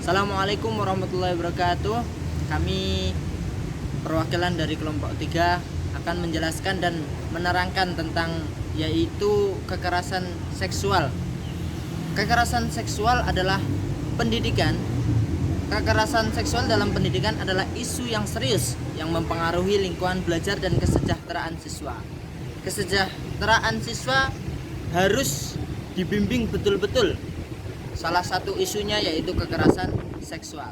Assalamualaikum warahmatullahi wabarakatuh. Kami perwakilan dari kelompok 3 akan menjelaskan dan menerangkan tentang yaitu kekerasan seksual. Kekerasan seksual adalah pendidikan. Kekerasan seksual dalam pendidikan adalah isu yang serius yang mempengaruhi lingkungan belajar dan kesejahteraan siswa. Kesejahteraan siswa harus dibimbing betul-betul. Salah satu isunya yaitu kekerasan seksual.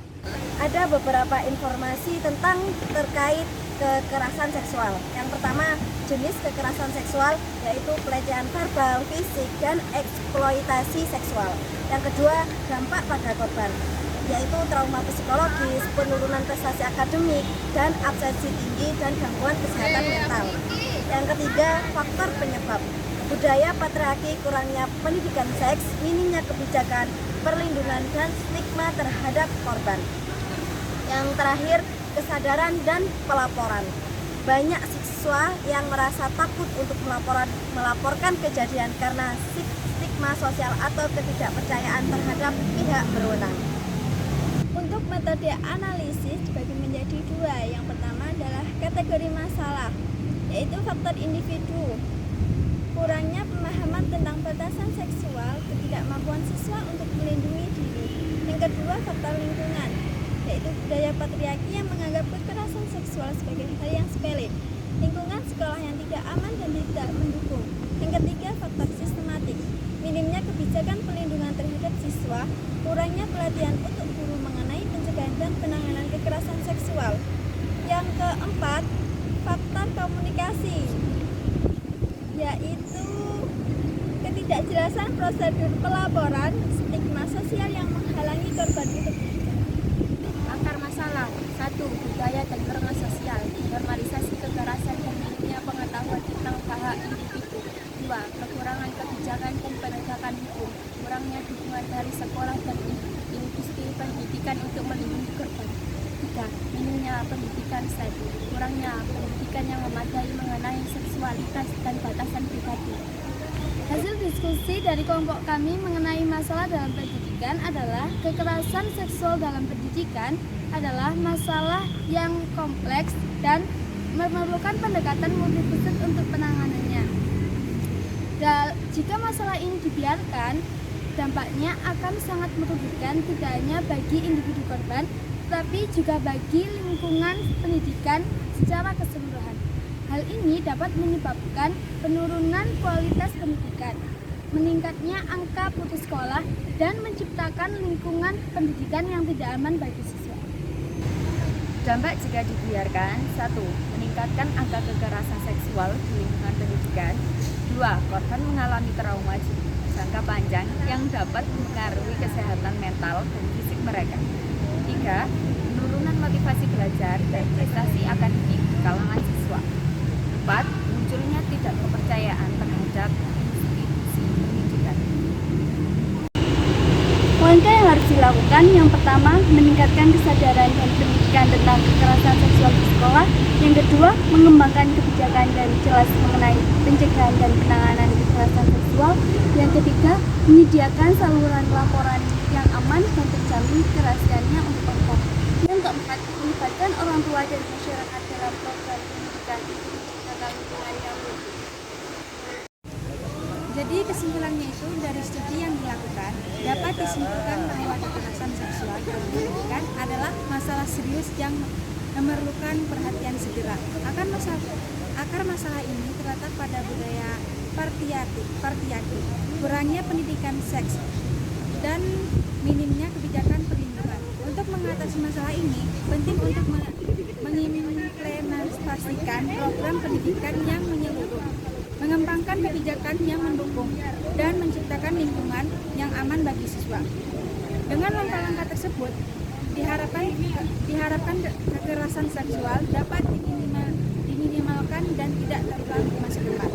Ada beberapa informasi terkait kekerasan seksual. Yang pertama, jenis kekerasan seksual yaitu pelecehan verbal, fisik, dan eksploitasi seksual. Yang kedua, dampak pada korban yaitu trauma psikologis, penurunan prestasi akademik, dan absensi tinggi dan gangguan kesehatan mental. Yang ketiga, faktor penyebab budaya patriarki, kurangnya pendidikan seks, minimnya kebijakan, perlindungan, dan stigma terhadap korban. Yang terakhir, kesadaran dan pelaporan. Banyak siswa yang merasa takut untuk melaporkan kejadian karena stigma sosial atau ketidakpercayaan terhadap pihak berwenang. Untuk metode analisis dibagi menjadi dua. Yang pertama adalah kategori masalah, yaitu faktor individu, kurangnya pemahaman tentang batasan seksual, ketidakmampuan siswa untuk melindungi diri. Yang kedua, faktor lingkungan, yaitu budaya patriarki yang menganggap kekerasan seksual sebagai hal yang sepele, lingkungan sekolah yang tidak aman dan tidak mendukung. Yang ketiga, faktor sistematik, minimnya kebijakan pelindungan terhadap siswa, kurangnya pelatihan untuk guru mengenai pencegahan dan penanganan kekerasan seksual. Yang keempat, faktor komunikasi, yaitu ketidakjelasan prosedur pelaporan, stigma sosial yang menghalangi korban untuk bicara. Akar masalah: 1. Budaya dan norma sosial, normalisasi kekerasan dan minimnya pengetahuan tentang hak individu. 2. Kekurangan kebijakan dan penegakan hukum, kurangnya dukungan dari sekolah dan industri pendidikan untuk melindungi korban. 3. Minimnya pendidikan seks, kurangnya pendidikan yang memadai mengenai seksualitas dan batasan pribadi. Hasil diskusi dari kelompok kami mengenai masalah dalam pendidikan adalah kekerasan seksual dalam pendidikan adalah masalah yang kompleks dan memerlukan pendekatan multifaktor untuk penanganannya. Jika masalah ini dibiarkan, dampaknya akan sangat merugikan tidak hanya bagi individu korban, tetapi juga bagi lingkungan pendidikan secara keseluruhan. Hal ini dapat menyebabkan penurunan kualitas pendidikan, meningkatnya angka putus sekolah, dan menciptakan lingkungan pendidikan yang tidak aman bagi siswa. Dampak jika dibiarkan: 1. Meningkatkan angka kekerasan seksual di lingkungan pendidikan. 2. Korban mengalami trauma jangka panjang yang dapat mempengaruhi kesehatan mental dan fisik mereka. 3. Penurunan motivasi belajar dan prestasi akademik di kalangan siswa. 4. Munculnya tidak kepercayaan terhadap institusi pendidikan. Langkah yang harus dilakukan: yang pertama, meningkatkan kesadaran dan pendidikan tentang kekerasan seksual di sekolah. Yang kedua, mengembangkan kebijakan dan jelas mengenai pencegahan dan penanganan kekerasan seksual. Yang ketiga, menyediakan saluran laporan yang aman dan terjamin kerahasiaannya untuk korban. Yang keempat, melibatkan orang tua dan masyarakat dalam program pendidikan untuk menciptakan lingkungan yang baik. Jadi kesimpulannya itu, dari studi yang dilakukan dapat disimpulkan bahwa kekerasan seksual dalam pendidikan adalah masalah serius yang memerlukan perhatian segera. Akar masalah ini terletak pada budaya patriarki, kurangnya pendidikan seks, dan minimnya kebijakan perlindungan. Untuk mengatasi masalah ini, penting untuk mengimplementasikan program pendidikan yang menyeluruh, mengembangkan kebijakan yang mendukung, dan menciptakan lingkungan yang aman bagi siswa. Dengan langkah-langkah tersebut, diharapkan kekerasan seksual dapat diminimalkan dan tidak terulang di masa depan.